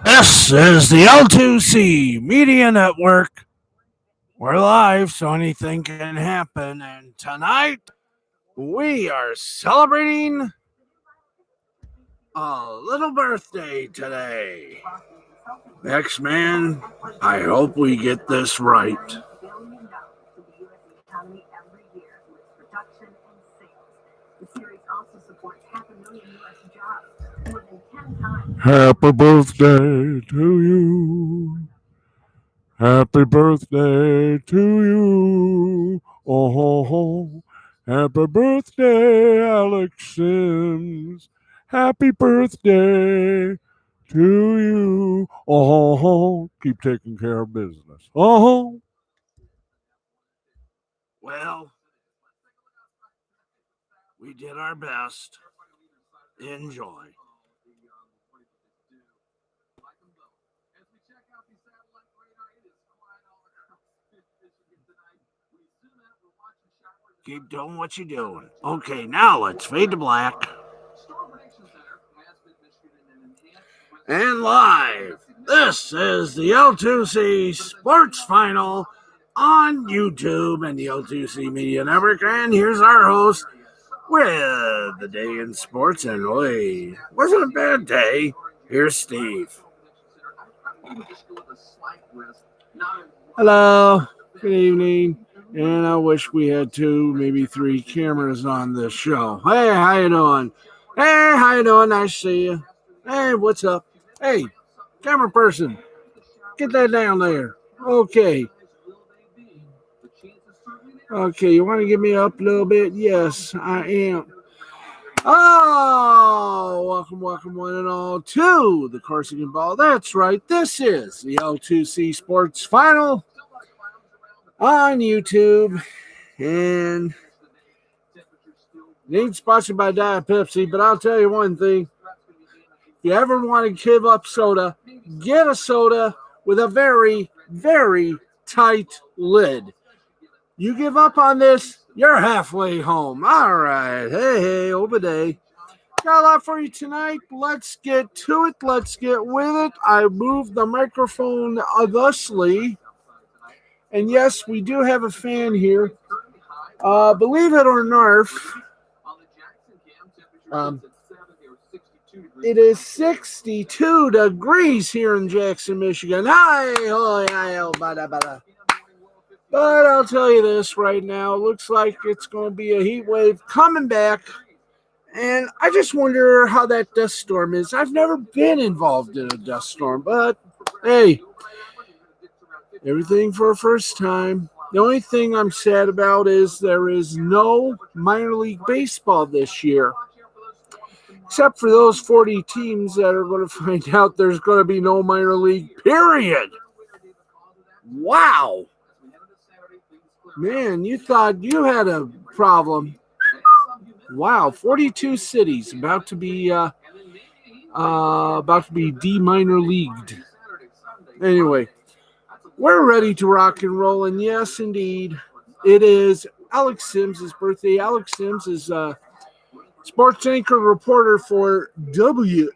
This is the L2C Media Network. We're live, so anything can happen. And tonight, we are celebrating a little birthday today. X-Man, I hope we get this right. Happy birthday to you. Happy birthday to you. Oh, happy birthday, Alex Sims. Happy birthday to you. Oh, keep taking care of business. Oh. Well, we did our best. Enjoy. Keep doing what you're doing. Okay, now let's fade to black. And live, this is the L2C Sports Final on YouTube and the L2C Media Network. And here's our host with the day in sports. And boy, wasn't a bad day. Here's Steve. Hello, good evening. And I wish we had 2, maybe 3 cameras on this show. Hey, how you doing? Hey, how you doing? Nice to see you. Hey, what's up? Hey, camera person, get that down there. Okay. Okay, you want to get me up a little bit? Yes, I am. Oh, welcome one and all to the Corsican Ball. That's right. This is the L2C Sports Final on YouTube. And it ain't sponsored by Diet Pepsi, but I'll tell you one thing. If you ever want to give up soda, get a soda with a very, very tight lid. You give up on this, you're halfway home. All right. Hey, Obaday. Got a lot for you tonight. Let's get to it. Let's get with it. I moved the microphone thusly. And yes, we do have a fan here. Believe it or not, it is 62 degrees here in Jackson, Michigan. But I'll tell you this right now. It looks like it's going to be a heat wave coming back. And I just wonder how that dust storm is. I've never been involved in a dust storm, but hey, everything for a first time. The only thing I'm sad about is there is no minor league baseball this year. Except for those 40 teams that are going to find out there's going to be no minor league, period. Wow. Man, you thought you had a problem. Wow, 42 cities about to be de-minor leagued. Anyway, we're ready to rock and roll, and yes, indeed, it is Alex Sims' birthday. Alex Sims is sports anchor reporter for WLNS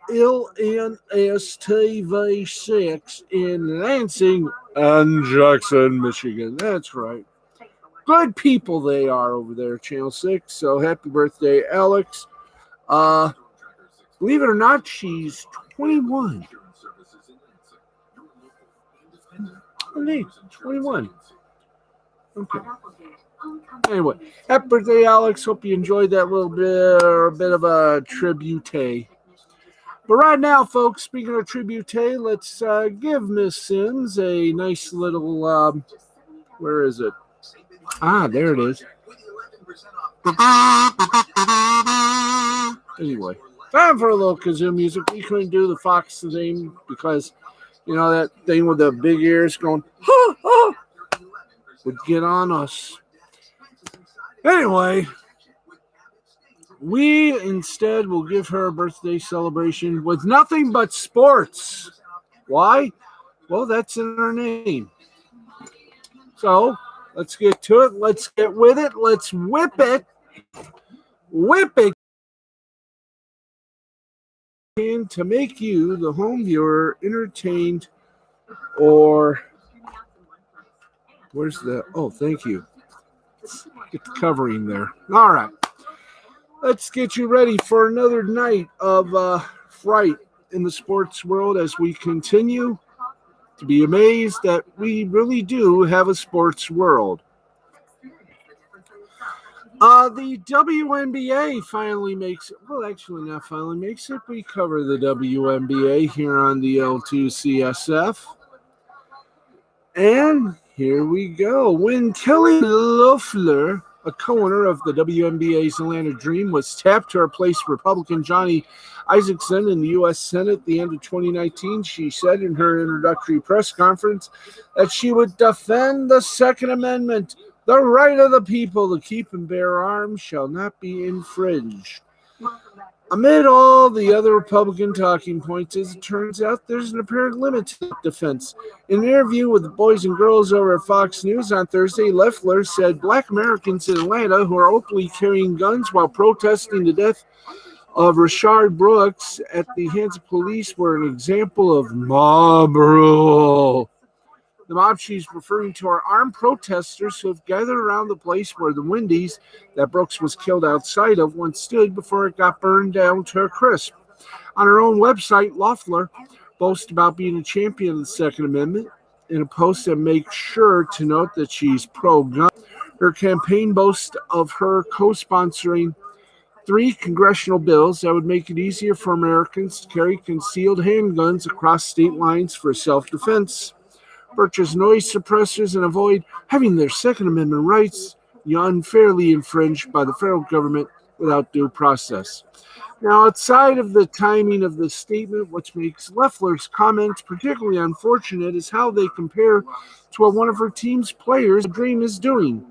TV6 in Lansing and Jackson, Michigan. That's right. Good people they are over there, Channel 6. So happy birthday, Alex. Believe it or not, she's 21. Indeed, 21. Okay. Anyway, happy birthday, Alex. Hope you enjoyed that little bit of a tribute. But right now, folks, speaking of tribute, let's give Miss Sims a nice little, where is it? Ah, there it is. Anyway, time for a little kazoo music. We couldn't do the Fox theme because, you know, that thing with the big ears going, ha, ha, would get on us. Anyway, we instead will give her a birthday celebration with nothing but sports. Why? Well, that's in her name. So, let's get to it. Let's get with it. Let's whip it. Whip it. can to make you, the home viewer, entertained or where's the thank you. Get the covering there. All right. Let's get you ready for another night of fright in the sports world as we continue to be amazed that we really do have a sports world. The WNBA finally makes it. Well, actually, not finally makes it. We cover the WNBA here on the L2CSF. And here we go. When Kelly Loeffler, a co-owner of the WNBA's Atlanta Dream, was tapped to replace Republican Johnny Isaacson in the U.S. Senate at the end of 2019, she said in her introductory press conference that she would defend the Second Amendment. The right of the people to keep and bear arms shall not be infringed. Amid all the other Republican talking points, as it turns out, there's an apparent limit to that defense. In an interview with the boys and girls over at Fox News on Thursday, Loeffler said Black Americans in Atlanta who are openly carrying guns while protesting the death of Rayshard Brooks at the hands of police were an example of mob rule. The mob she's referring to are armed protesters who have gathered around the place where the Wendy's that Brooks was killed outside of once stood before it got burned down to a crisp. On her own website, Loeffler boasts about being a champion of the Second Amendment in a post that makes sure to note that she's pro-gun. Her campaign boasts of her co-sponsoring 3 congressional bills that would make it easier for Americans to carry concealed handguns across state lines for self-defense, purchase noise suppressors, and avoid having their Second Amendment rights unfairly infringed by the federal government without due process. Now, outside of the timing of the statement, what makes Loeffler's comments particularly unfortunate is how they compare to what one of her team's players, Dream, is doing.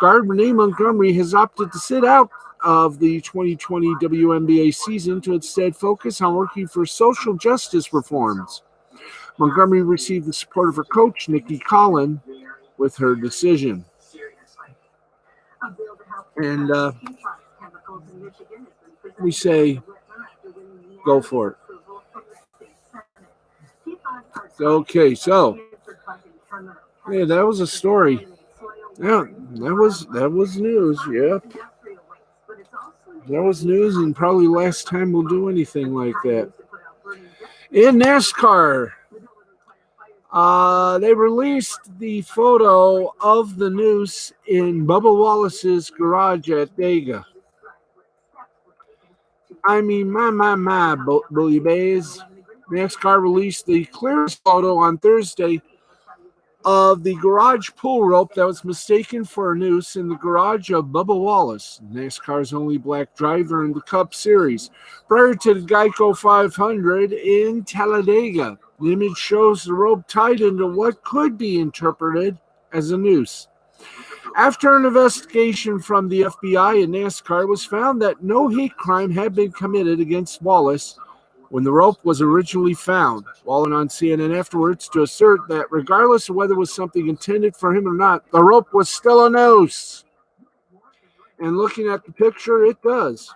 Guard Renee Montgomery has opted to sit out of the 2020 WNBA season to instead focus on working for social justice reforms. Montgomery received the support of her coach, Nikki Collin, with her decision. And we say, go for it. Okay, so yeah, that was a story. Yeah, that was news. Yep, that was news, and probably last time we'll do anything like that. In NASCAR, they released the photo of the noose in Bubba Wallace's garage at Dega. I mean, my, Bully Bays. NASCAR released the clearest photo on Thursday of the garage pull rope that was mistaken for a noose in the garage of Bubba Wallace, NASCAR's only black driver in the Cup Series, prior to the Geico 500 in Talladega. The image shows the rope tied into what could be interpreted as a noose. After an investigation from the FBI and NASCAR, it was found that no hate crime had been committed against Wallace when the rope was originally found. Wallace went on CNN afterwards to assert that regardless of whether it was something intended for him or not, the rope was still a noose. And looking at the picture, it does.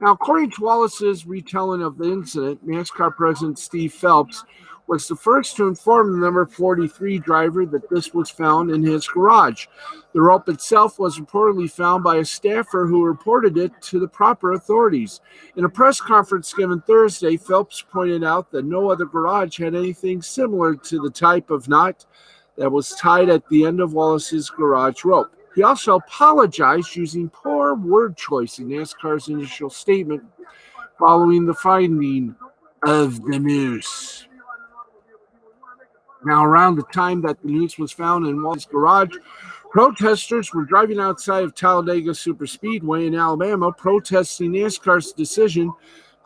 Now, according to Wallace's retelling of the incident, NASCAR President Steve Phelps was the first to inform the number 43 driver that this was found in his garage. The rope itself was reportedly found by a staffer who reported it to the proper authorities. In a press conference given Thursday, Phelps pointed out that no other garage had anything similar to the type of knot that was tied at the end of Wallace's garage rope. He also apologized using poor word choice in NASCAR's initial statement following the finding of the noose. Now, around the time that the noose was found in Wallace's garage, protesters were driving outside of Talladega Superspeedway in Alabama protesting NASCAR's decision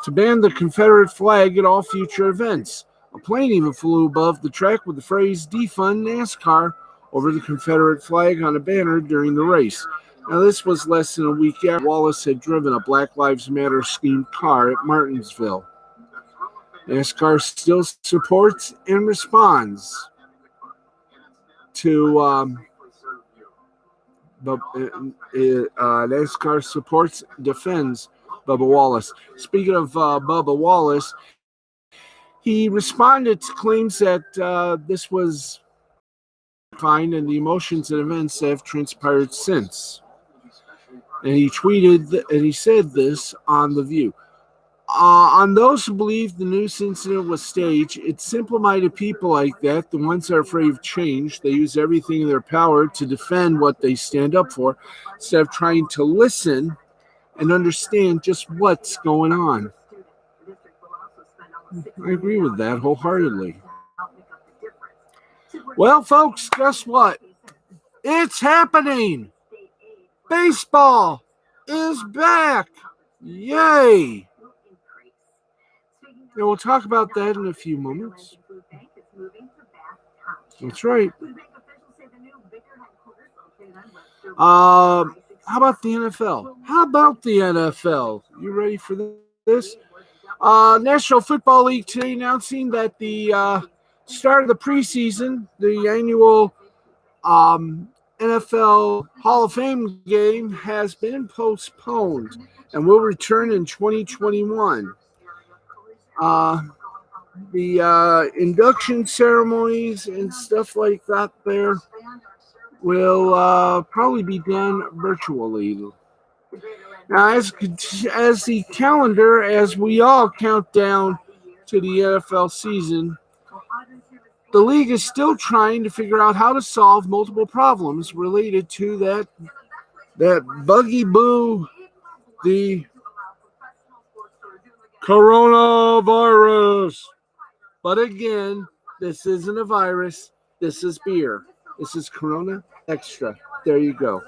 to ban the Confederate flag at all future events. A plane even flew above the track with the phrase "Defund NASCAR" over the Confederate flag on a banner during the race. Now, this was less than a week after Wallace had driven a Black Lives Matter themed car at Martinsville. NASCAR still supports and responds to NASCAR supports, defends Bubba Wallace. Speaking of Bubba Wallace, he responded to claims that this was fine and the emotions and events that have transpired since. And he tweeted and he said this on The View. On those who believe the news incident was staged, it's simple-minded people like that, the ones that are afraid of change. They use everything in their power to defend what they stand up for instead of trying to listen and understand just what's going on. I agree with that wholeheartedly. Well, folks, guess what? It's happening. Baseball is back. Yay. And we'll talk about that in a few moments. That's right. How about the NFL? You ready for this? National Football League today announcing that the start of the preseason, the annual NFL Hall of Fame game, has been postponed and will return in 2021. The induction ceremonies and stuff like that there will probably be done virtually. Now, as the calendar, as we all count down to the NFL season, the league is still trying to figure out how to solve multiple problems related to that buggy boo, the coronavirus. But again, this isn't a virus. This is beer. This is Corona Extra. There you go.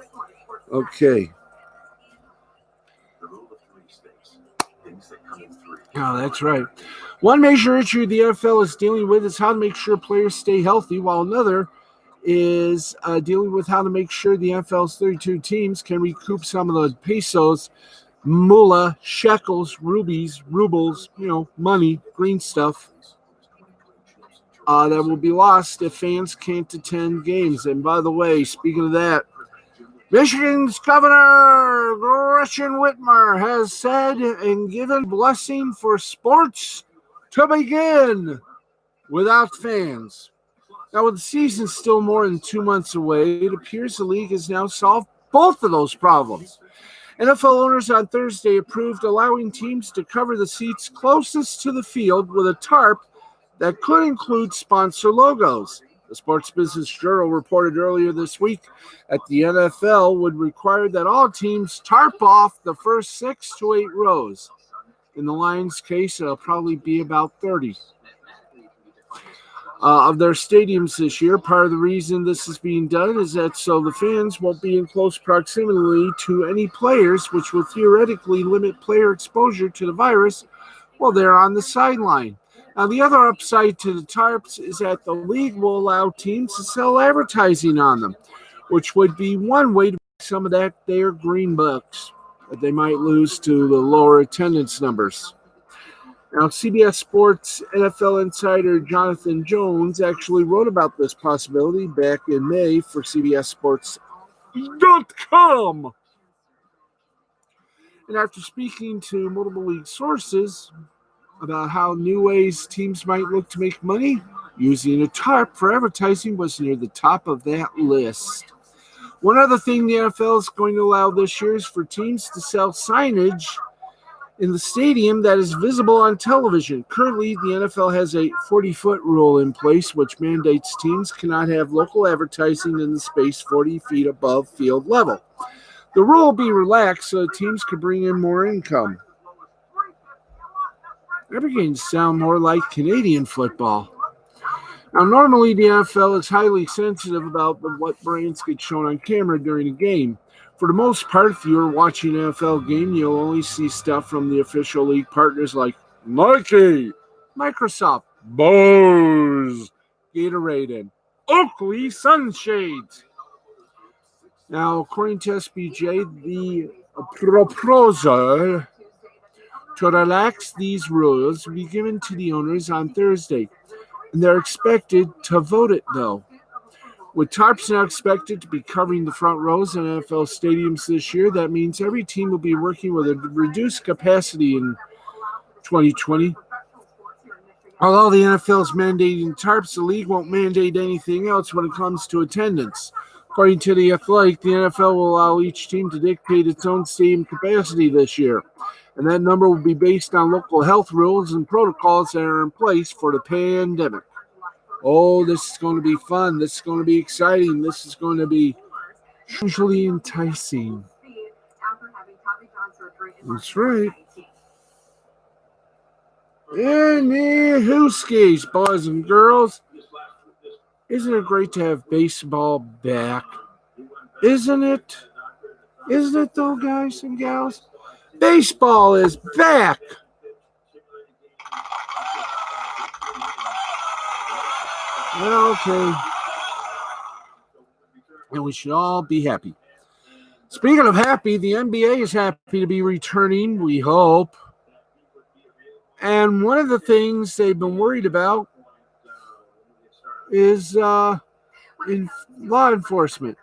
Okay. Oh, that's right. One major issue the NFL is dealing with is how to make sure players stay healthy, while another is dealing with how to make sure the NFL's 32 teams can recoup some of the pesos, moolah, shekels, rubies, rubles, money, green stuff that will be lost if fans can't attend games. And by the way, speaking of that, Michigan's Governor Gretchen Whitmer has said and given blessing for sports to begin without fans. Now, with the season still more than 2 months away, it appears the league has now solved both of those problems. NFL owners on Thursday approved allowing teams to cover the seats closest to the field with a tarp that could include sponsor logos. The Sports Business Journal reported earlier this week that the NFL would require that all teams tarp off the first 6 to 8 rows. In the Lions' case, it'll probably be about 30 of their stadiums this year. Part of the reason this is being done is that so the fans won't be in close proximity to any players, which will theoretically limit player exposure to the virus while they're on the sideline. Now, the other upside to the tarps is that the league will allow teams to sell advertising on them, which would be one way to make some of that their green bucks that they might lose to the lower attendance numbers. Now, CBS Sports NFL insider Jonathan Jones actually wrote about this possibility back in May for CBSSports.com. And after speaking to multiple league sources about how new ways teams might look to make money, using a tarp for advertising was near the top of that list. One other thing the NFL is going to allow this year is for teams to sell signage in the stadium that is visible on television. Currently, the NFL has a 40-foot rule in place, which mandates teams cannot have local advertising in the space 40 feet above field level. The rule will be relaxed so teams can bring in more income. They're beginning to sound more like Canadian football. Now, normally the NFL is highly sensitive about what brands get shown on camera during a game. For the most part, if you're watching an NFL game, you'll only see stuff from the official league partners like Nike, Microsoft, Bose, Gatorade, and Oakley sunshades. Now, according to SBJ, the proposal to relax these rules will be given to the owners on Thursday, and they're expected to vote it, though. With tarps now expected to be covering the front rows in NFL stadiums this year, that means every team will be working with a reduced capacity in 2020. Although the NFL is mandating tarps, the league won't mandate anything else when it comes to attendance. According to The Athletic, the NFL will allow each team to dictate its own stadium capacity this year, and that number will be based on local health rules and protocols that are in place for the pandemic. Oh, this is going to be fun. This is going to be exciting. This is going to be hugely enticing. That's right. And Hooskies, boys and girls. Isn't it great to have baseball back? Isn't it? Isn't it though, guys and gals? Baseball is back. Well, okay. And we should all be happy. Speaking of happy, the NBA is happy to be returning, we hope. And one of the things they've been worried about is in law enforcement.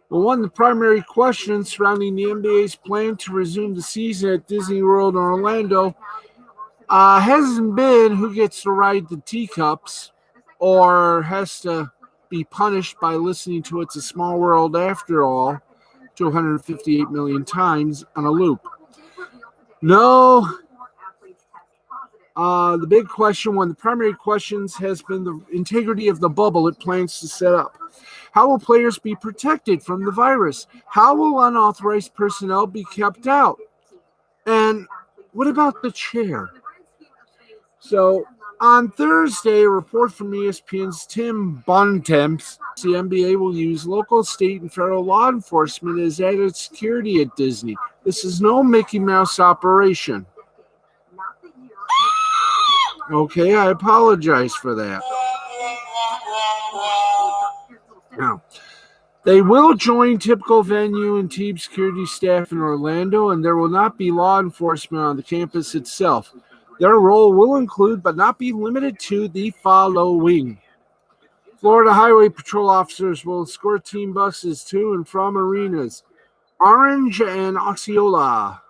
Well, one of the primary questions surrounding the NBA's plan to resume the season at Disney World in Orlando hasn't been who gets to ride the teacups or has to be punished by listening to It's a Small World After All 258 million times on a loop. No. The big question, one of the primary questions, has been the integrity of the bubble it plans to set up. How will players be protected from the virus? How will unauthorized personnel be kept out? And what about the chair? So on Thursday, a report from ESPN's Tim Bontemps, the NBA will use local, state, and federal law enforcement as added security at Disney. This is no Mickey Mouse operation. Okay, I apologize for that. Now, they will join typical venue and team security staff in Orlando, and there will not be law enforcement on the campus itself. Their role will include, but not be limited to, the following. Florida Highway Patrol officers will escort team buses to and from arenas. Orange and Osceola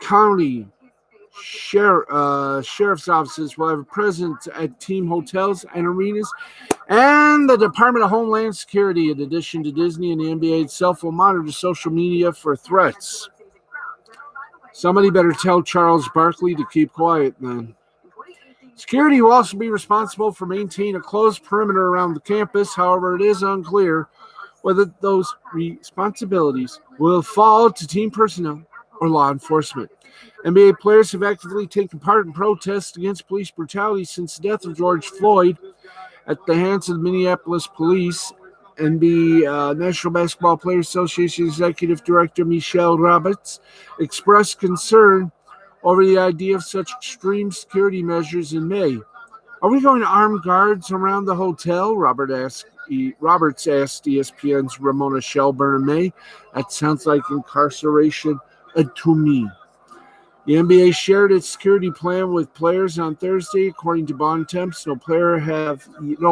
County sheriff's offices will have a presence at team hotels and arenas, and the Department of Homeland Security, in addition to Disney and the NBA itself, will monitor social media for threats. Somebody better tell Charles Barkley to keep quiet, then. Security will also be responsible for maintaining a closed perimeter around the campus. However, it is unclear whether those responsibilities will fall to team personnel or law enforcement. NBA players have actively taken part in protests against police brutality since the death of George Floyd at the hands of the Minneapolis police. NBA National Basketball Players Association Executive Director Michelle Roberts expressed concern over the idea of such extreme security measures in May. Are we going to arm guards around the hotel? Roberts asked ESPN's Ramona Shelburne in May. That sounds like incarceration to me. The NBA shared its security plan with players on Thursday, according to Bontemps. No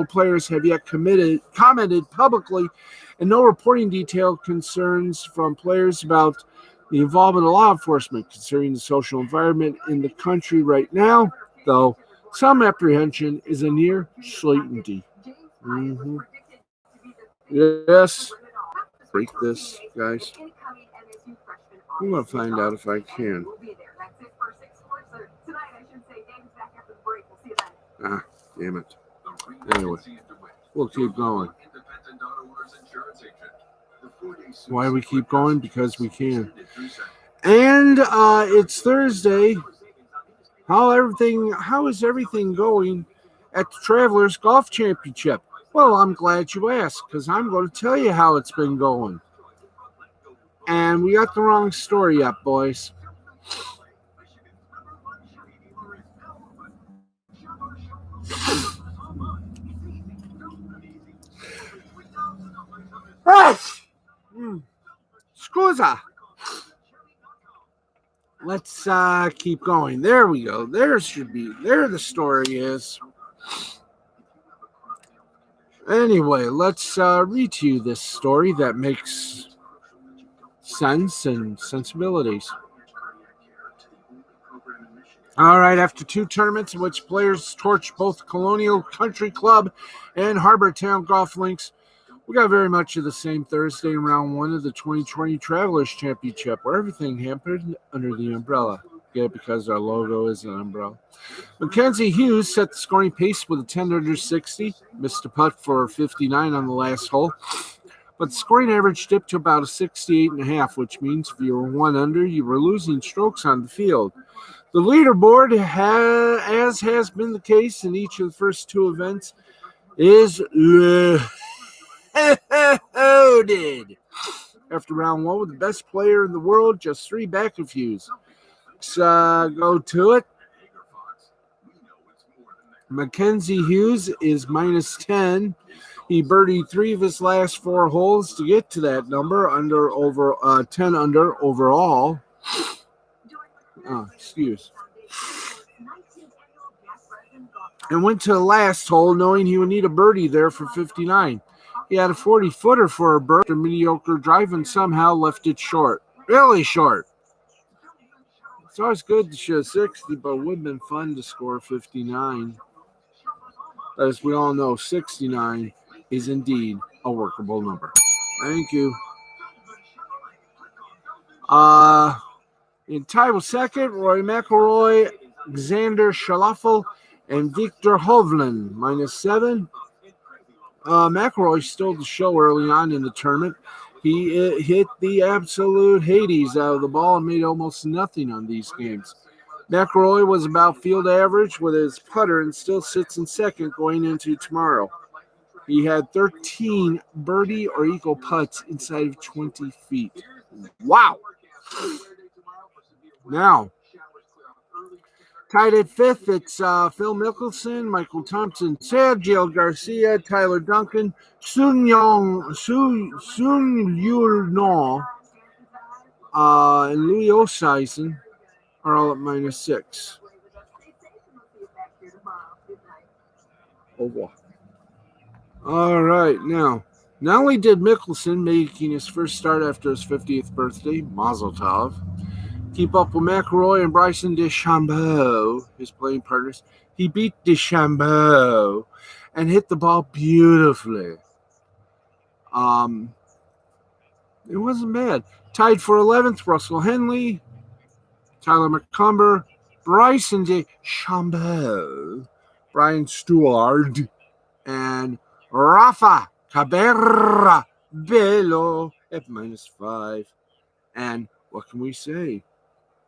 players have yet commented publicly, and no reporting detailed concerns from players about the involvement of law enforcement concerning the social environment in the country right now, though some apprehension is a near certainty. Mm-hmm. Yes. Break this, guys. I'm going to find out if I can. Ah, damn it. Anyway, we'll keep going. Why we keep going? Because we can. And it's Thursday. How is everything going at the Travelers Golf Championship? Well, I'm glad you asked, because I'm going to tell you how it's been going. And we got the wrong story up, boys. Scusa. Let's keep going. There we go. There the story is. Anyway, let's read to you this story that makes sense and sensibilities. All right, after two tournaments in which players torched both Colonial Country Club and Harbor Town golf links, we got very much of the same Thursday in round one of the 2020 Travelers Championship, where everything happened under the umbrella. Yeah, because our logo is an umbrella. Mackenzie Hughes set the scoring pace with a 10 under 60, missed a putt for 59 on the last hole, but the scoring average dipped to about a 68.5, which means if you were 1 under, you were losing strokes on the field. The leaderboard, as has been the case in each of the first two events, is loaded. After round one, with the best player in the world, just 3 back of Hughes. Let's go to it. Mackenzie Hughes is minus 10. He birdied 3 of his last 4 holes to get to that number, 10 under overall. And went to the last hole knowing he would need a birdie there for 59. He had a 40-footer for a birdie, a mediocre drive, and somehow left it short. Really short. It's always good to show 60, but it would have been fun to score 59. As we all know, 69 is indeed a workable number. Thank you. In tie with second, Rory McIlroy, Xander Schauffele, and Victor Hovland, minus 7. McIlroy stole the show early on in the tournament. He hit the absolute Hades out of the ball and made almost nothing on these games. McIlroy was about field average with his putter and still sits in second going into tomorrow. He had 13 birdie or eagle putts inside of 20 feet. Wow. Now, tied at fifth, it's Phil Mickelson, Michael Thompson, Sergio Garcia, Tyler Duncan, Sun Yul No, and Louis Oosthuizen are all at minus 6. Oh, all right, now, not only did Mickelson, making his first start after his 50th birthday, Mazel Tov, keep up with McIlroy and Bryson DeChambeau, his playing partners, he beat DeChambeau and hit the ball beautifully. It wasn't bad. Tied for 11th, Russell Henley, Tyler McCumber, Bryson DeChambeau, Brian Stuard, and Rafa Cabrera Bello at minus 5. And what can we say?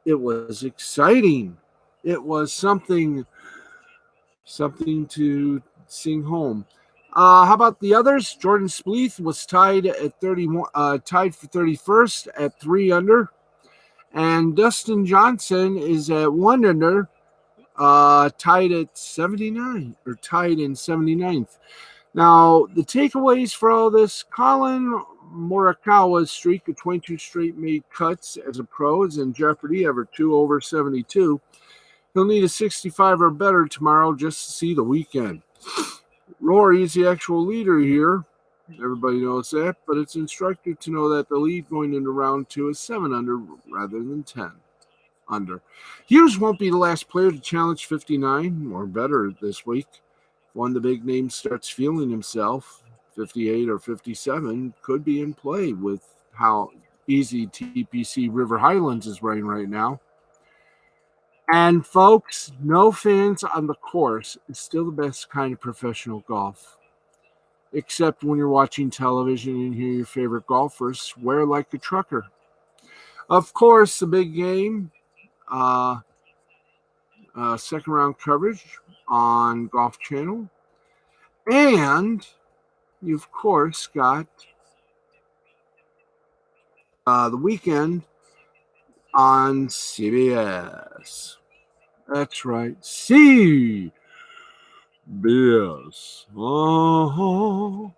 It was exciting. It was something to sing home. How about the others? Jordan Spieth was tied at 31, tied for 31st at 3 under, and Dustin Johnson is at 1 under, tied in 79th. Now, the takeaways for all this: Colin Morikawa's streak of 22 straight made cuts as a pro is in jeopardy after 2 over 72. He'll need a 65 or better tomorrow just to see the weekend. Rory is the actual leader here. Everybody knows that, but it's instructive to know that the lead going into round 2 is 7 under rather than 10 under. Hughes won't be the last player to challenge 59 or better this week. One of the big names starts feeling himself, 58 or 57 could be in play with how easy TPC River Highlands is running right now. And folks, no fans on the course is still the best kind of professional golf. Except when you're watching television and hear your favorite golfers swear like a trucker. Of course, the big game, second round coverage on Golf Channel. And you, of course, got the weekend on CBS. That's right, CBS. Oh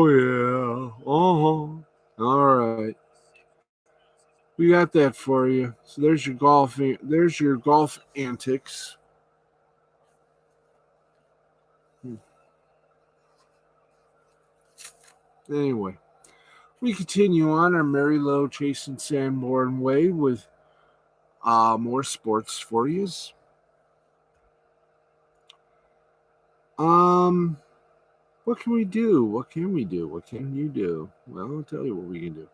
yeah. All right. We got that for you. So there's your golf. There's your golf antics. Anyway, we continue on our merry low chasing Sanborn way with more sports for you. What can we do? What can we do? What can you do? Well, I'll tell you what we can do.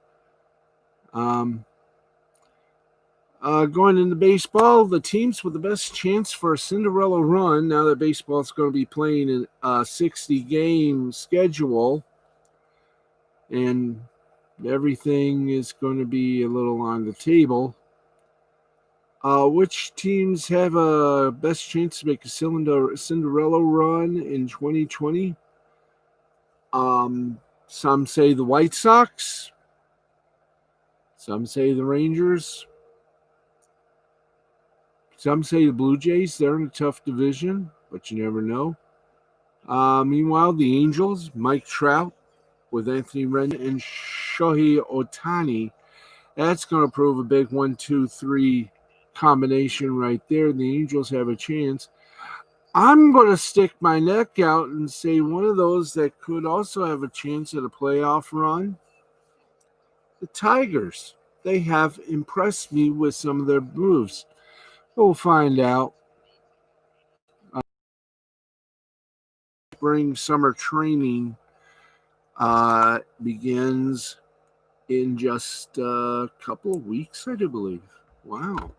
Going into baseball, the teams with the best chance for a Cinderella run, now that baseball is going to be playing in a 60-game schedule, and everything is going to be a little on the table. Which teams have a best chance to make a Cinderella run in 2020? Some say the White Sox. Some say the Rangers. Some say the Blue Jays. They're in a tough division, but you never know. Meanwhile, the Angels, Mike Trout with Anthony Rendon and Shohei Ohtani. That's going to prove a big 1-2-3 combination right there. The Angels have a chance. I'm going to stick my neck out and say one of those that could also have a chance at a playoff run. The Tigers. They have impressed me with some of their moves. We'll find out. Spring summer training begins in just a couple of weeks, I do believe. Wow.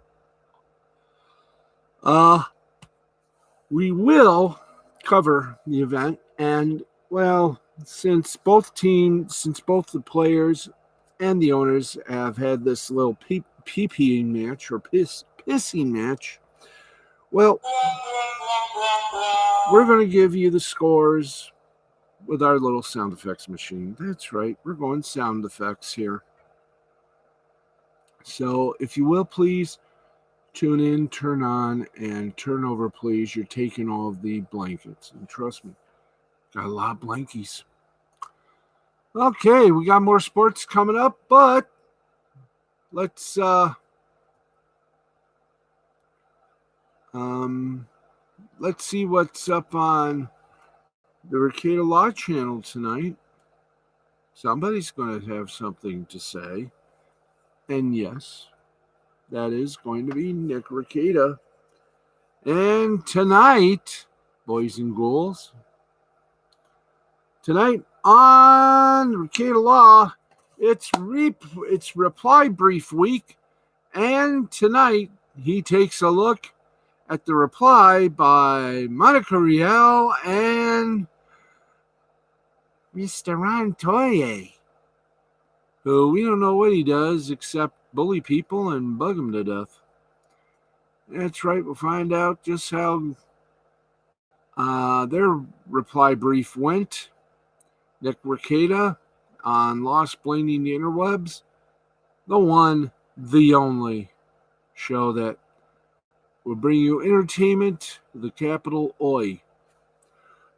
We will cover the event, and well, since both the players and the owners have had this little pee-peeing match or pissing match, well, we're going to give you the scores with our little sound effects machine. That's right, we're going sound effects here. So if you will, please tune in, turn on, and turn over, please. You're taking all of the blankets. And trust me, got a lot of blankies. Okay, we got more sports coming up, but let's see what's up on the Ricada Law channel tonight. Somebody's going to have something to say. And yes, that is going to be Nick Ricada. And tonight, boys and ghouls, tonight on Ricada Law, it's reply brief week. And tonight, he takes a look at the reply by Monica Riel and Mr. Ron Toye, who we don't know what he does except bully people and bug them to death. That's right, we'll find out just how their reply brief went. Nick Ricada on Lost Blaming the Interwebs, the one, the only show that will bring you entertainment with a capital Oi.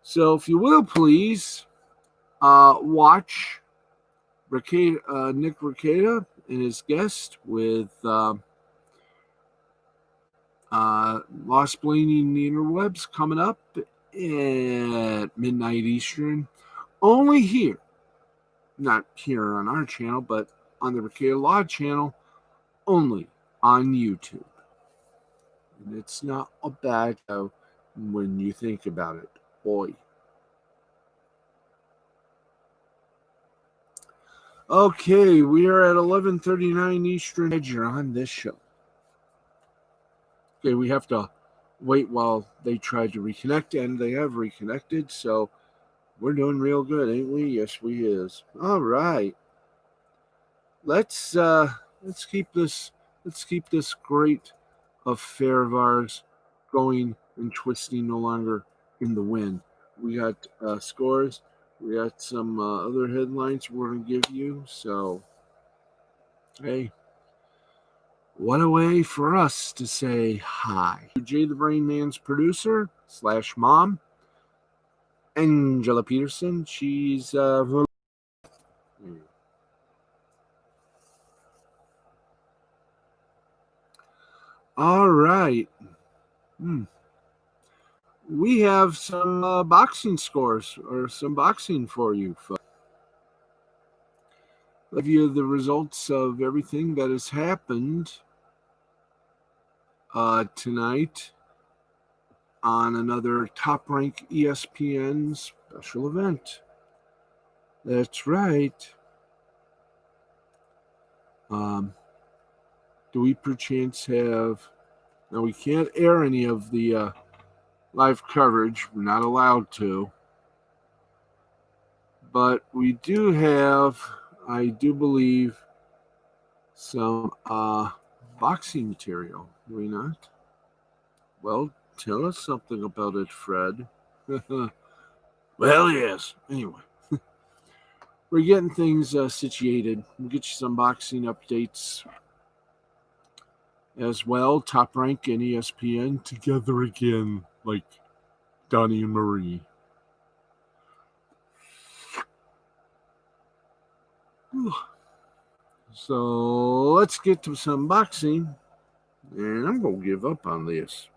So if you will, please watch Nick Ricada and his guest with Lost Blaming the Interwebs coming up at midnight Eastern. Only here, not here on our channel, but on the Ricada Law channel, only on YouTube. And it's not a bad show when you think about it. Boy. Okay, we are at 11:39 Eastern. You're on this show. Okay, we have to wait while they try to reconnect, and they have reconnected, so we're doing real good, ain't we? Yes, we is. All right. Let's keep this great affair of ours going and twisting no longer in the wind. We got scores. We got some other headlines we're going to give you. So, hey, what a way for us to say hi. Jay the Brain Man's producer / mom, Angela Peterson. She's all right. We have some boxing scores or some boxing for you folks. give you the results of everything that has happened tonight on another Top Rank ESPN special event. That's right. Do we perchance have... Now, we can't air any of the live coverage. We're not allowed to. But we do have, I do believe, some boxing material. Do we not? Well, tell us something about it, Fred. Well, yes. Anyway, we're getting things situated. We'll get you some boxing updates as well. Top Rank and ESPN together again, like Donnie and Marie. So let's get to some boxing. And I'm going to give up on this.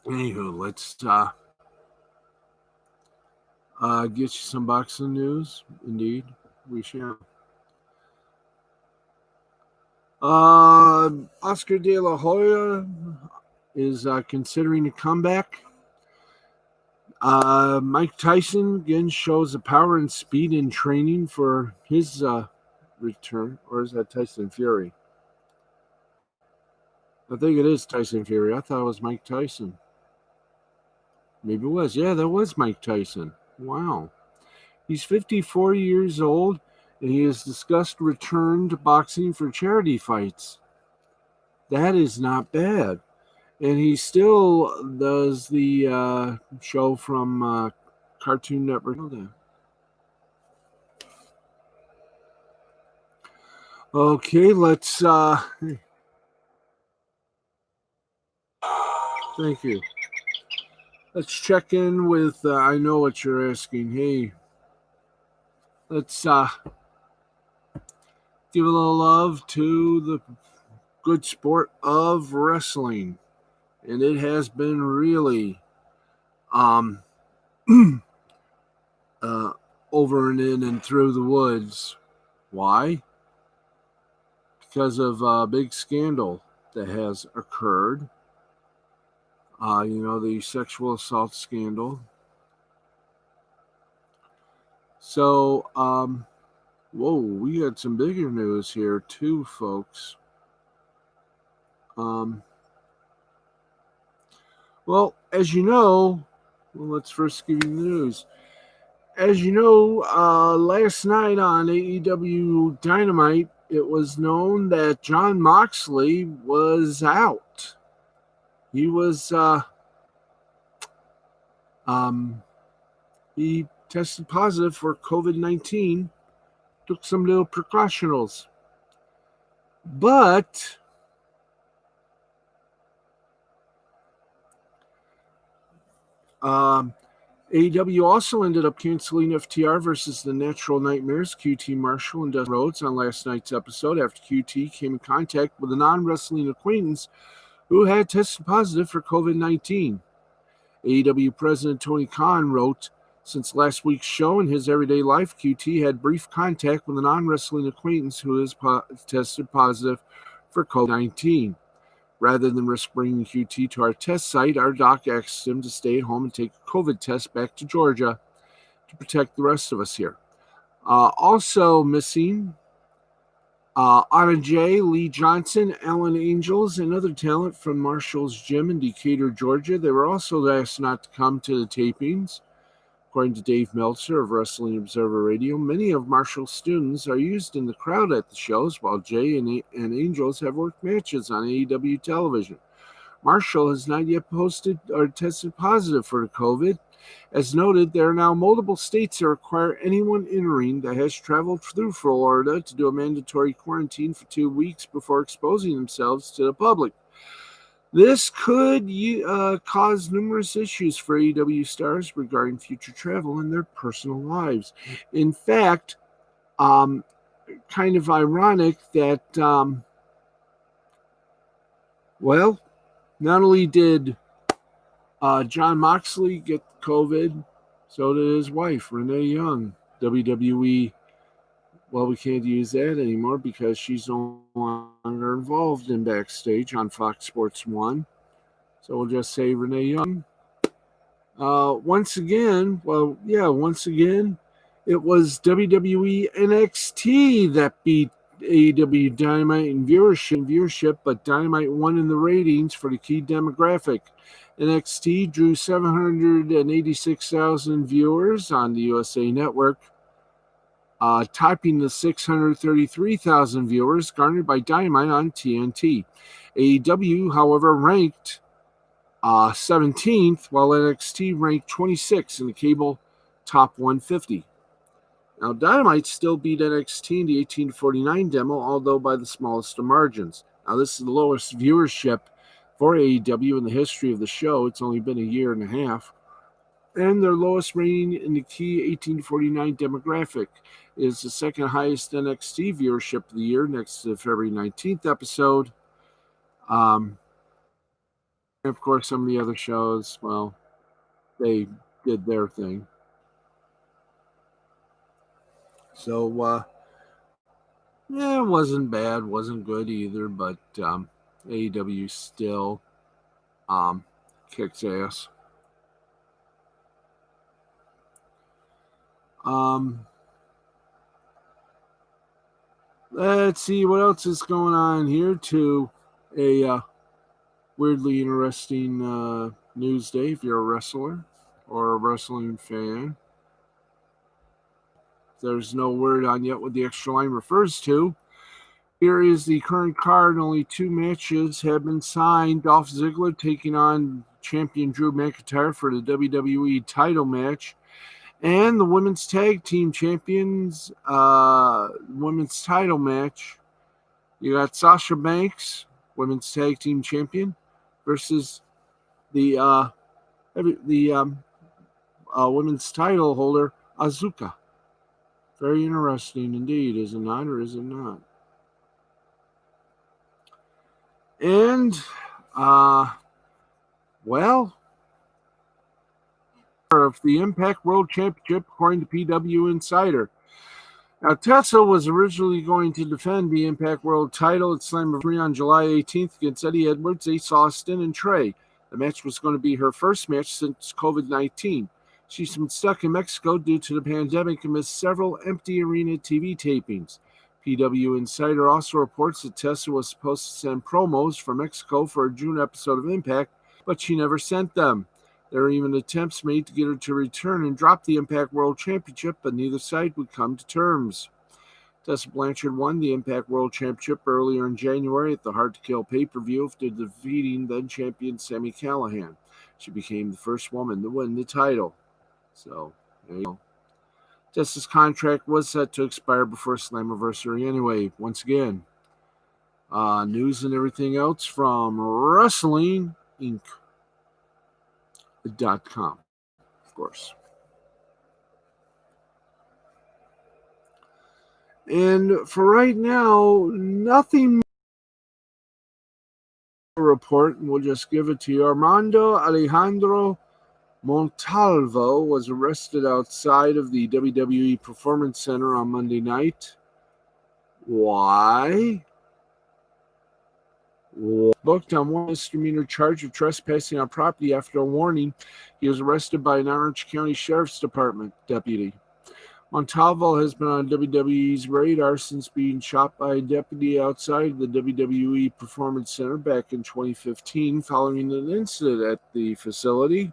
Anywho, let's get you some boxing news. Indeed, we shall. Oscar De La Hoya is considering a comeback. Mike Tyson again shows the power and speed in training for his return. Or is that Tyson Fury? I think it is Tyson Fury. I thought it was Mike Tyson. Maybe it was. Yeah, that was Mike Tyson. Wow. He's 54 years old, and he has discussed return to boxing for charity fights. That is not bad. And he still does the show from Cartoon Network. Okay, let's... Thank you. Let's check in with... I know what you're asking. Hey, let's give a little love to the good sport of wrestling. And it has been really over and in and through the woods. Why? Because of a big scandal that has occurred. The sexual assault scandal. So, we had some bigger news here too, folks. Well, as you know, let's first give you the news. As you know, last night on AEW Dynamite, it was known that Jon Moxley was out. He was, he tested positive for COVID-19, took some little precautionals. But AEW also ended up canceling FTR versus the Natural Nightmares, QT Marshall and Dustin Rhodes on last night's episode after QT came in contact with a non-wrestling acquaintance who had tested positive for COVID-19. AEW President Tony Khan wrote, since last week's show in his everyday life, QT had brief contact with a non-wrestling acquaintance who has tested positive for COVID-19. Rather than risk bringing QT to our test site, our doc asked him to stay at home and take a COVID test back to Georgia to protect the rest of us here. Also missing, Anna Jay, Lee Johnson, Alan Angels, and other talent from Marshall's Gym in Decatur, Georgia. They were also asked not to come to the tapings. According to Dave Meltzer of Wrestling Observer Radio, many of Marshall's students are used in the crowd at the shows, while Jay and Angels have worked matches on AEW television. Marshall has not yet posted or tested positive for COVID. As noted, there are now multiple states that require anyone entering that has traveled through Florida to do a mandatory quarantine for 2 weeks before exposing themselves to the public. This could cause numerous issues for AEW stars regarding future travel and their personal lives. In fact, kind of ironic that, not only did Jon Moxley get COVID, So did his wife, Renee Young. WWE, well, we can't use that anymore because she's no longer involved in Backstage on Fox Sports 1. So we'll just say Renee Young. Once again, it was WWE NXT that beat AEW Dynamite in viewership, but Dynamite won in the ratings for the key demographic. NXT drew 786,000 viewers on the USA Network, topping the 633,000 viewers garnered by Dynamite on TNT. AEW, however, ranked 17th, while NXT ranked 26th in the cable top 150. Now, Dynamite still beat NXT in the 1849 demo, although by the smallest of margins. Now, this is the lowest viewership for AEW in the history of the show. It's only been a year and a half. And their lowest rating in the key 1849 demographic is the second highest NXT viewership of the year, next to the February 19th episode. And of course, some of the other shows, well, they did their thing. So, it wasn't bad, wasn't good either, but AEW still kicks ass. Let's see what else is going on here too. A weirdly interesting news day if you're a wrestler or a wrestling fan. There's no word on yet what the extra line refers to. Here is the current card. Only 2 matches have been signed. Dolph Ziggler taking on champion Drew McIntyre for the WWE title match. And the women's tag team champions women's title match. You got Sasha Banks, women's tag team champion, versus the women's title holder, Asuka. Very interesting indeed, is it not, or is it not? And, of the Impact World Championship, according to PW Insider. Now, Tessa was originally going to defend the Impact World title at Slammiversary on July 18th against Eddie Edwards, Ace Austin, and Trey. The match was going to be her first match since COVID-19. She's been stuck in Mexico due to the pandemic and missed several empty arena TV tapings. PW Insider also reports that Tessa was supposed to send promos from Mexico for a June episode of Impact, but she never sent them. There were even attempts made to get her to return and drop the Impact World Championship, but neither side would come to terms. Tessa Blanchard won the Impact World Championship earlier in January at the Hard to Kill pay-per-view after defeating then-champion Sami Callihan. She became the first woman to win the title. So, there you go. Tessa's contract was set to expire before Slammiversary anyway. Once again, news and everything else from WrestlingInc.com, of course. And for right now, nothing to report, and we'll just give it to you. Armando Alejandro Montalvo was arrested outside of the WWE Performance Center on Monday night. Why? Booked on one misdemeanor charge of trespassing on property after a warning. He was arrested by an Orange County Sheriff's Department deputy. Montalvo has been on WWE's radar since being shot by a deputy outside the WWE Performance Center back in 2015 following an incident at the facility.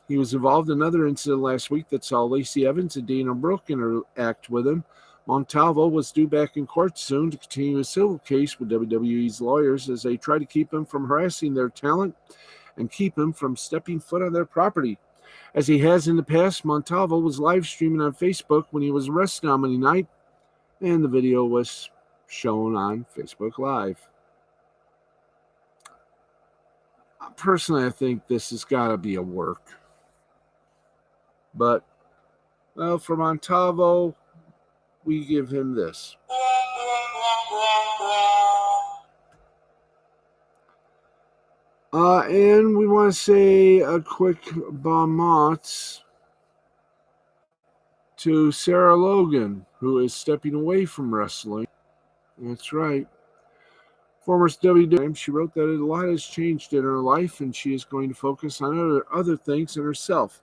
He was involved in another incident last week that saw Lacey Evans and Dana Brooke interact with him. Montalvo was due back in court soon to continue a civil case with WWE's lawyers as they try to keep him from harassing their talent and keep him from stepping foot on their property. As he has in the past, Montalvo was live streaming on Facebook when he was arrested on Monday night, and the video was shown on Facebook Live. Personally, I think this has got to be a work. But, well, for Montalvo, we give him this. And we want to say a quick bon mot to Sarah Logan, who is stepping away from wrestling. That's right. Former WWE, she wrote that a lot has changed in her life and she is going to focus on other things than herself.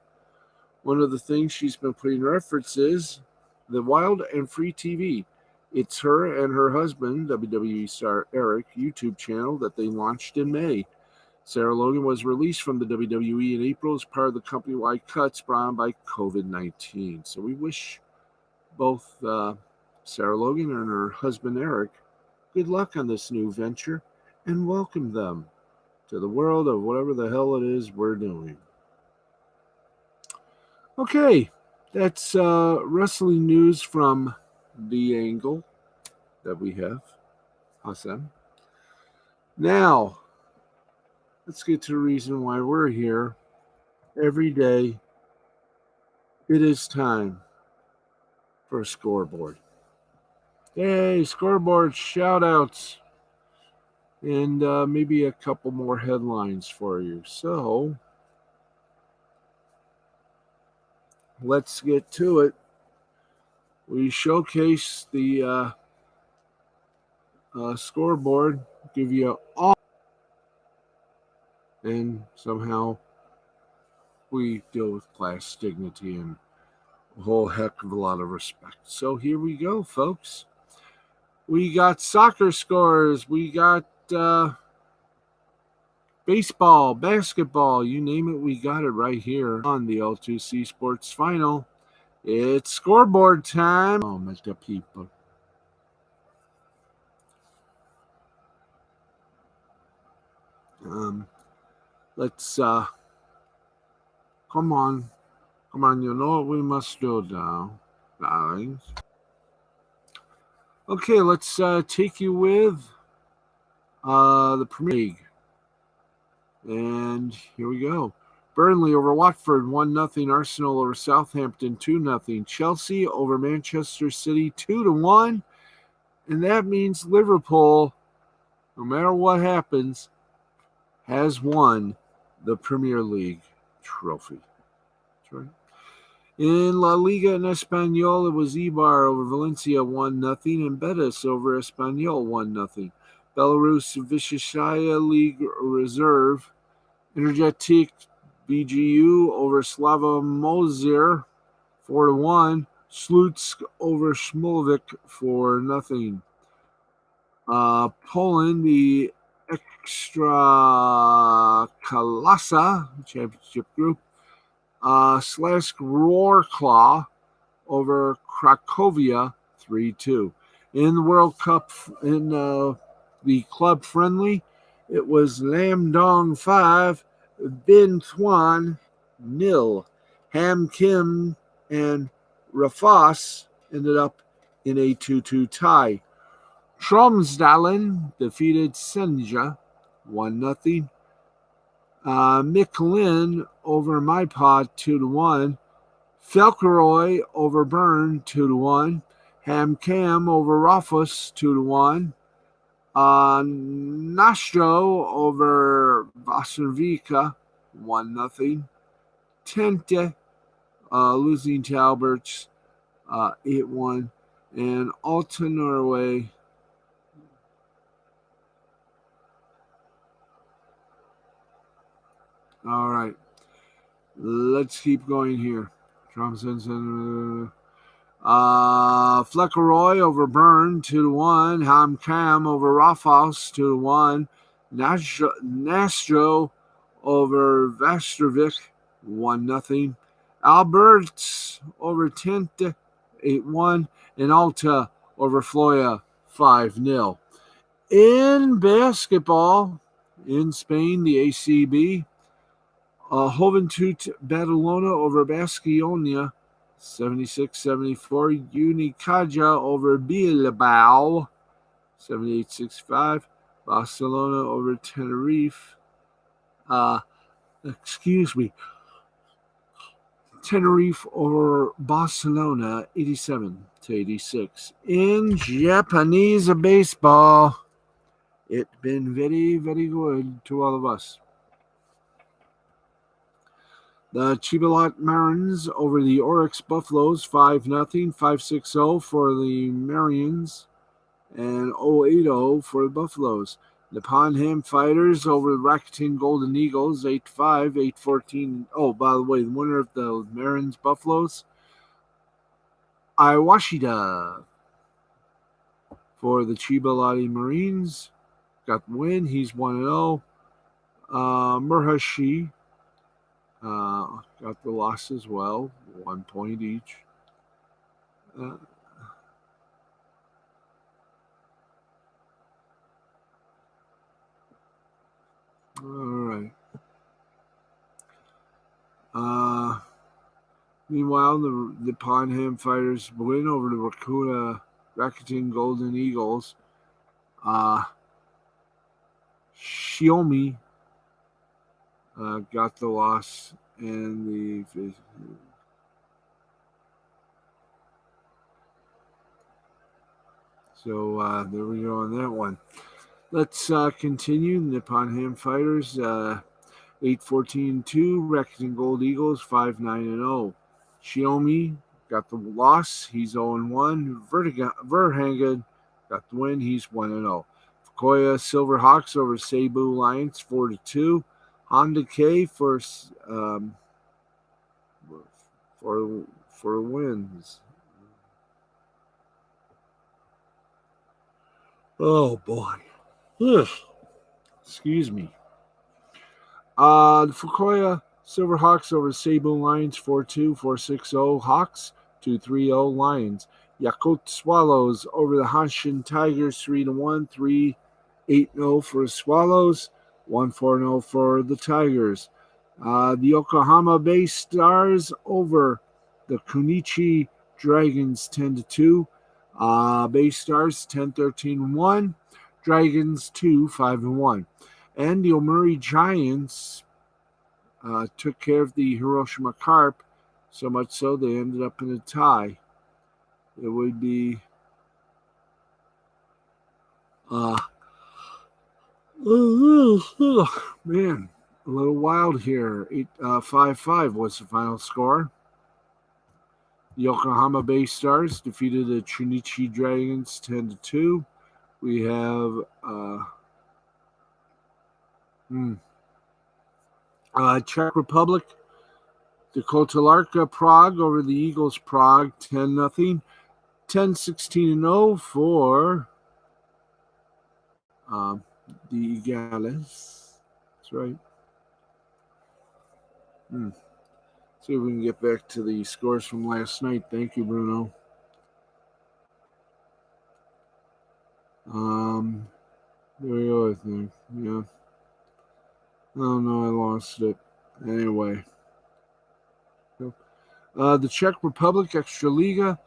One of the things she's been putting reference is the Wild and Free TV. It's her and her husband, WWE star Eric, YouTube channel that they launched in May. Sarah Logan was released from the WWE in April as part of the company-wide cuts brought on by COVID-19. So we wish both Sarah Logan and her husband Eric good luck on this new venture and welcome them to the world of whatever the hell it is we're doing. Okay, that's wrestling news from the angle that we have. Awesome. Now, let's get to the reason why we're here. Every day, it is time for a scoreboard. Yay, scoreboard shout-outs. And maybe a couple more headlines for you. So, let's get to it. We showcase the scoreboard, give you all, and somehow we deal with class, dignity, and a whole heck of a lot of respect. So here we go, folks. We got soccer scores. We got baseball, basketball, you name it, we got it right here on the L2C Sports Final. It's scoreboard time. Oh, Mr. People. Let's, come on, you know what we must do now, darlings. Okay, let's take you with the Premier League. And here we go. Burnley over Watford 1-0. Arsenal over Southampton 2-0. Chelsea over Manchester City 2-1. And that means Liverpool, no matter what happens, has won the Premier League trophy. That's right. In La Liga and Espanyol, it was Eibar over Valencia 1-0 and Betis over Espanyol 1-0. Belarus Vysshaya League Reserve, Energetic BGU over Slava Mozir 4-1. Slutsk over Smolvik 4-0. Poland, the Extra Kalasa Championship Group, Slask Roarclaw over Cracovia 3-2. In the World Cup, in the club friendly, it was Lam Dong 5, Bin Thuan 0. Ham Kim and Rafas ended up in a 2-2 tie. Tromsdalen defeated Senja 1-0. Micklin over MyPod 2-1. Felkeroy over Bern 2-1. Ham Cam over Rafus 2-1. Nastro over Vaservika 1-0. Tente losing to Alberts 8-1. And Alta Norway all right. Let's keep going here. Fleckeroy over Bern 2-1. Ham Cam over Rafals 2-1. Nastro over Vastrovik 1-0. Alberts over Tente 8-1. And Alta over Floya 5-0. In basketball, in Spain, the ACB, Joventut Badalona over Basconia 76-74. Unicaja over Bilbao 78-65. Barcelona over Tenerife. Tenerife over Barcelona 87-86. In Japanese baseball, it's been very, very good to all of us. The Chibalot Marins over the Oryx Buffaloes 5-0, 5-6-0 for the Marians, and 0-8-0 for the Buffaloes. The Ponham Fighters over the Rakuten Golden Eagles 8-5, 8-14. Oh, by the way, the winner of the Marins Buffaloes, Iwashida for the Chibalot Marines. Got the win. He's 1-0. Murhashi got the loss as well, 1 point each. All right. Meanwhile, the Ponham Fighters win over the Rakuten Golden Eagles. Shiomi got the loss, and so there we go on that one. Let's continue. The Ponham Fighters 8-14-2, Rakuten Gold Eagles 5-9-0. Shiomi got the loss. He's 0-1. Verhangen got the win. He's 1-0. Fukuoka Silverhawks over Seibu Lions 4-2. Honda K for wins. Oh boy. Ugh. Excuse me. The Fukuoka Silverhawks over Seibu Lions 4-2, 4-6-0 Hawks, 2-3-0 Lions. Yakult Swallows over the Hanshin Tigers 3-1, 3-8-0 for the Swallows, 1-4-0 for the Tigers. The Yokohama Bay Stars over the Kunichi Dragons 10-2. Bay Stars 10-13-1. Dragons 2-5-1. And the Omuri Giants took care of the Hiroshima Carp, so much so they ended up in a tie. It would be man, a little wild here. 5-5 was the final score. The Yokohama Bay Stars defeated the Chunichi Dragons 10-2. We have Czech Republic, the Kotalarka Prague over the Eagles Prague 10-0. 10-16-0 for the Eagles. That's right. See if we can get back to the scores from last night. Thank you, Bruno. There we go, I think. Yeah. Oh no, I lost it. Anyway. The Czech Republic Extraliga,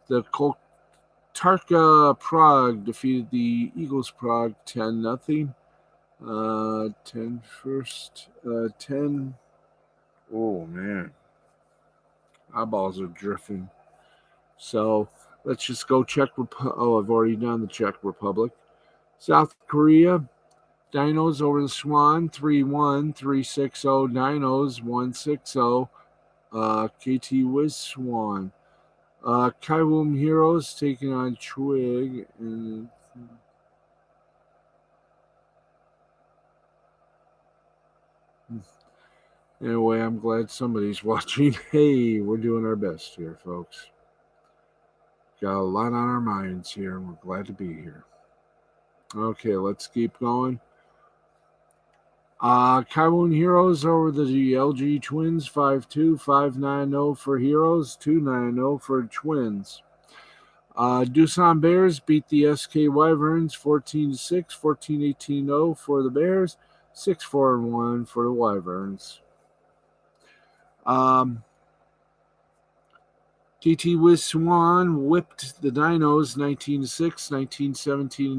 the Kotarka Prague defeated the Eagles Prague 10-0. 10 first. 10. Oh man. Eyeballs are drifting. So let's just go Czech Republic. Oh, I've already done the Czech Republic. South Korea, Dinos over the Swan 3-1, 3-6-0 Dinos, 1-6-0 KT Wiz Swan. Kaiwum Heroes taking on Twig. And anyway, I'm glad somebody's watching. Hey, we're doing our best here, folks. Got a lot on our minds here, and we're glad to be here. Okay, let's keep going. Kaiwun Heroes over the LG Twins 5-2, 5-9-0 for Heroes, 2-9-0 for Twins. Doosan Bears beat the SK Wyverns 14-6, 14-18-0 for the Bears, 6-4-1 for the Wyverns. TT Wiz Swan whipped the Dinos 19-6,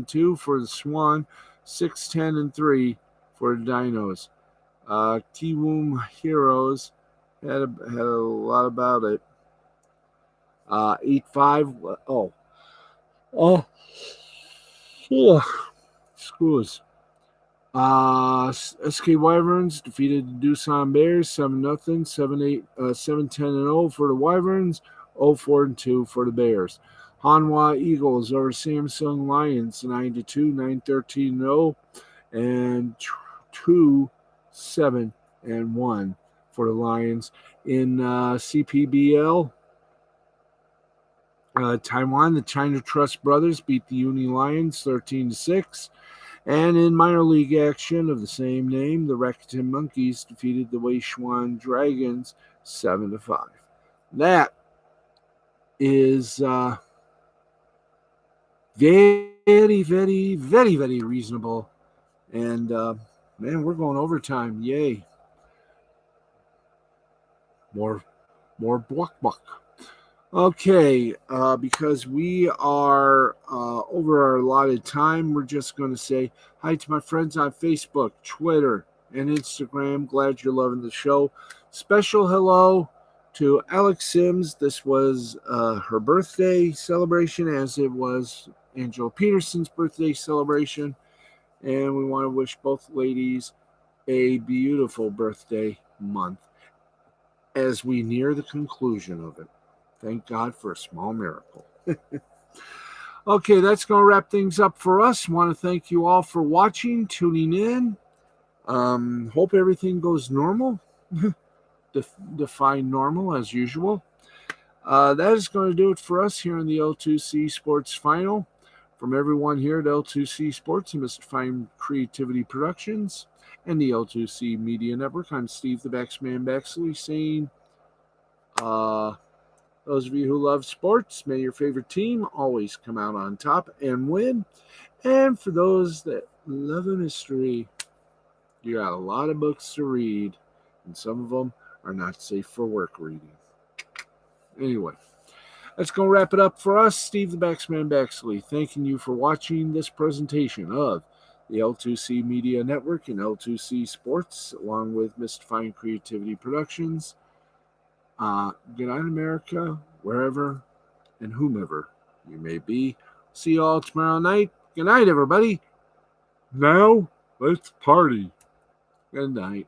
19-17-2 for the Swan, 6-10-3 for the Dinos. Kiwoom Heroes had a lot about it. 8-5. Screws. SK Wyverns defeated the Doosan Bears 7-0, 7-10-0 for the Wyverns, 0-4-2 for the Bears. Hanwha Eagles over Samsung Lions 9-2, 9-13-0, and 2-7-1 for the Lions. In CPBL, Taiwan, the China Trust Brothers beat the Uni Lions 13-6. And in minor league action of the same name, the Rakuten Monkeys defeated the Weishuan Dragons 7-5. That is very, very, very, very reasonable. And man, we're going overtime. Yay. More buck buck. Okay, because we are over our allotted time, we're just going to say hi to my friends on Facebook, Twitter, and Instagram. Glad you're loving the show. Special hello to Alex Sims. This was her birthday celebration, as it was Angela Peterson's birthday celebration. And we want to wish both ladies a beautiful birthday month as we near the conclusion of it. Thank God for a small miracle. Okay, that's going to wrap things up for us. Want to thank you all for watching, tuning in. Hope everything goes normal. Define normal as usual. That is going to do it for us here in the L2C Sports Final. From everyone here at L2C Sports and Mr. Fine Creativity Productions and the L2C Media Network, I'm Steve the Baxman Baxley saying, those of you who love sports, may your favorite team always come out on top and win. And for those that love a mystery, you got a lot of books to read, and some of them are not safe for work reading. Anyway, that's going to wrap it up for us. Steve the Baxman Baxley, thanking you for watching this presentation of the L2C Media Network and L2C Sports, along with Mr. Fine Creativity Productions. Good night, America, wherever and whomever you may be. See you all tomorrow night. Good night, everybody. Now, let's party. Good night.